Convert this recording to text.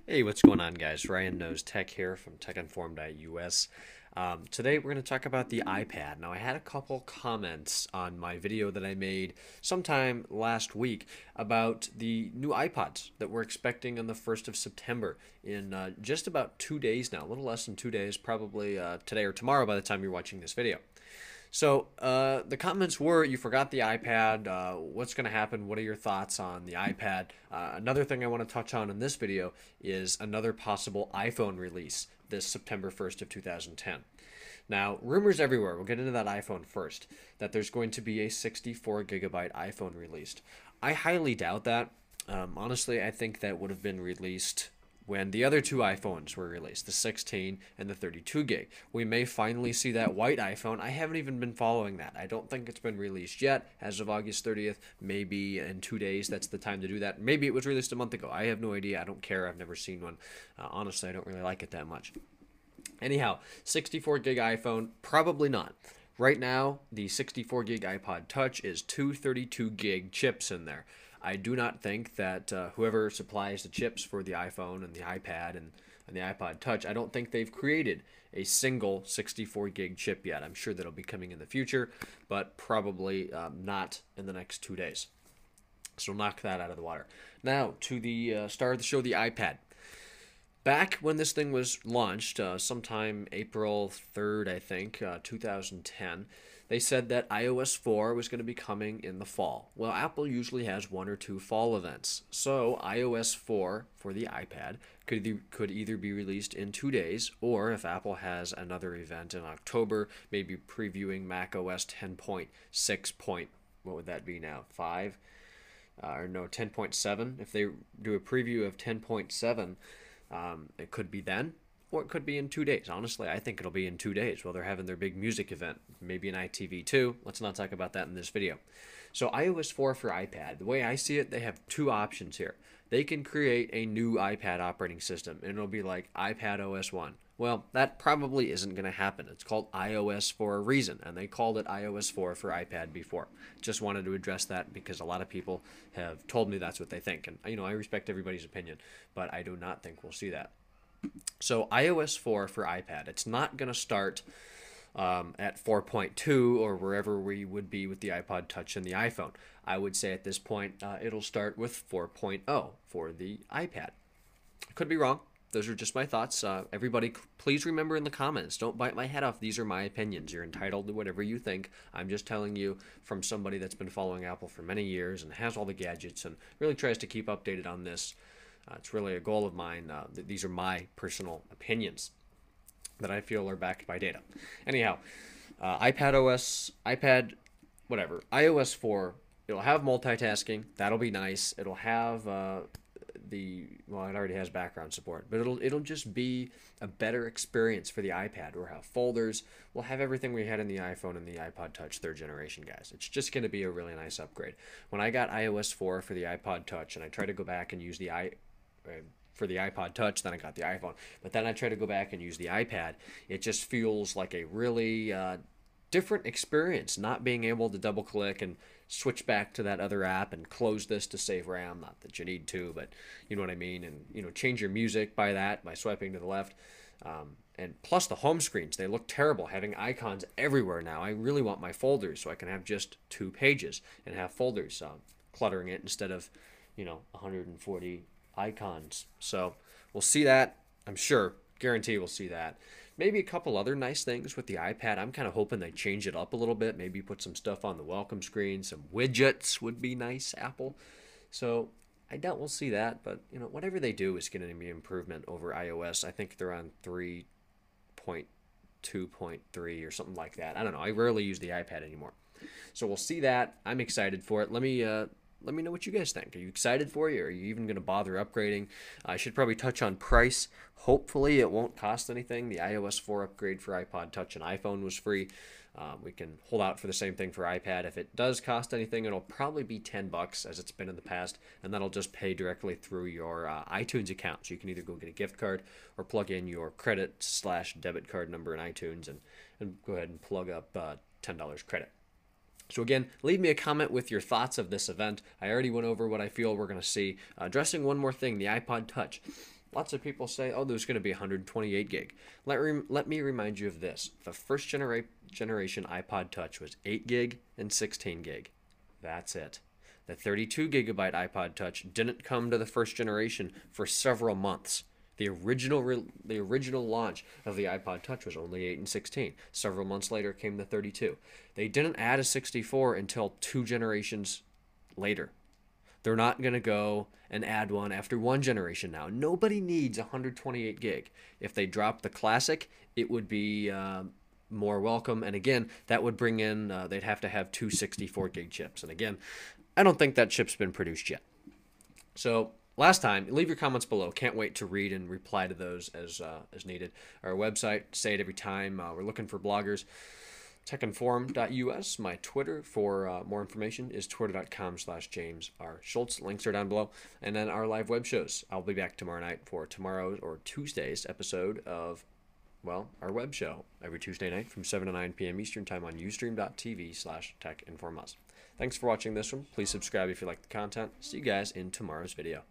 Hey, what's going on, guys? Ryan Knows Tech here from TechInformed.us. Today, we're going to talk about the iPad. Now, I had a couple comments on my video that I made sometime last week about the new iPods that we're expecting on the 1st of September in just about 2 days now, a little less than 2 days, probably today or tomorrow by the time you're watching this video. So the comments were, you forgot the iPad. What's going to happen? What are your thoughts on the iPad? Another thing I want to touch on in this video is another possible iPhone release this September 1st of 2010. Now, rumors everywhere, we'll get into that iPhone first, that there's going to be a 64 gigabyte iPhone released. I highly doubt that. Honestly, I think that would have been released when the other two iPhones were released, the 16 and the 32 gig. We may finally see that white iPhone. I haven't even been following that. I don't think it's been released yet as of August 30th. Maybe in 2 days, that's the time to do that. Maybe it was released a month ago. I have no idea. I don't care. I've never seen one. Honestly, I don't really like it that much. Anyhow, 64 gig iPhone, probably not. Right now, the 64 gig iPod Touch is two 32 gig chips in there. I do not think that whoever supplies the chips for the iPhone and the iPad and the iPod Touch, I don't think they've created a single 64 gig chip yet. I'm sure that'll be coming in the future, but probably not in the next 2 days. So knock that out of the water. Now, to the star of the show, the iPad. Back when this thing was launched, sometime April 3rd, I think, 2010, they said that iOS 4 was going to be coming in the fall. Well, Apple usually has one or two fall events. So iOS 4 for the iPad could either be released in 2 days, or if Apple has another event in October, maybe previewing macOS 10.6 point, what would that be now, 5? Or no, 10.7. If they do a preview of 10.7, it could be then, or it could be in 2 days. Honestly, I think it'll be in 2 days while they're having their big music event. Maybe an ITV2. Let's not talk about that in this video. So iOS 4 for iPad, the way I see it, they have two options here. They can create a new iPad operating system, and it'll be like iPad OS 1. Well, that probably isn't going to happen. It's called iOS for a reason, and they called it iOS 4 for iPad before. Just wanted to address that because a lot of people have told me that's what they think. And, I respect everybody's opinion, but I do not think we'll see that. So iOS 4 for iPad, it's not going to start at 4.2 or wherever we would be with the iPod Touch and the iPhone. I would say at this point, it'll start with 4.0 for the iPad. Could be wrong. Those are just my thoughts. Everybody, please remember in the comments, don't bite my head off. These are my opinions. You're entitled to whatever you think. I'm just telling you from somebody that's been following Apple for many years and has all the gadgets and really tries to keep updated on this. It's really a goal of mine. These are my personal opinions that I feel are backed by data. Anyhow, iPad OS, iPad, whatever, iOS 4, it'll have multitasking. That'll be nice. It'll have well, it already has background support, but it'll just be a better experience for the iPad. We'll have folders. We'll have everything we had in the iPhone and the iPod Touch 3rd generation, guys. It's just going to be a really nice upgrade. When I got iOS 4 for the iPod Touch, and I tried to go back and use for the iPod Touch, then I got the iPhone, but then I tried to go back and use the iPad, it just feels like a really different experience, not being able to double click and switch back to that other app and close this to save RAM. Not that you need to, but you know what I mean. And change your music by swiping to the left. And plus the home screens, they look terrible having icons everywhere now. I really want my folders so I can have just 2 pages and have folders, cluttering it instead of 140 icons. So we'll see that. I'm sure, guarantee we'll see that. Maybe a couple other nice things with the iPad. I'm kind of hoping they change it up a little bit. Maybe put some stuff on the welcome screen. Some widgets would be nice, Apple. So I doubt we'll see that. But, whatever they do is going to be an improvement over iOS. I think they're on 3.2.3 or something like that. I don't know. I rarely use the iPad anymore. So we'll see that. I'm excited for it. Let me know what you guys think. Are you excited for it? Or are you even going to bother upgrading? I should probably touch on price. Hopefully it won't cost anything. The iOS 4 upgrade for iPod Touch and iPhone was free. We can hold out for the same thing for iPad. If it does cost anything, it'll probably be $10 as it's been in the past, and that'll just pay directly through your iTunes account. So you can either go get a gift card or plug in your credit/debit card number in iTunes and go ahead and plug up $10 credit. So again, leave me a comment with your thoughts of this event. I already went over what I feel we're going to see. Addressing one more thing, the iPod Touch. Lots of people say, oh, there's going to be 128 gig. Let me remind you of this. The first generation iPod Touch was 8 gig and 16 gig. That's it. The 32 gigabyte iPod Touch didn't come to the first generation for several months. The original launch of the iPod Touch was only 8 and 16. Several months later came the 32. They didn't add a 64 until 2 generations later. They're not going to go and add one after 1 generation now. Nobody needs 128 gig. If they drop the Classic, it would be more welcome. And again, that would bring in, they'd have to have 2 64 gig chips. And again, I don't think that chip's been produced yet. So last time, leave your comments below. Can't wait to read and reply to those as needed. Our website, say it every time. We're looking for bloggers. techinform.us. My Twitter for more information is twitter.com/JamesRSchultz. Links are down below. And then our live web shows. I'll be back tomorrow night for tomorrow's or Tuesday's episode of, well, our web show every Tuesday night from 7 to 9 p.m. Eastern Time on ustream.tv/techinformus. Thanks for watching this one. Please subscribe if you like the content. See you guys in tomorrow's video.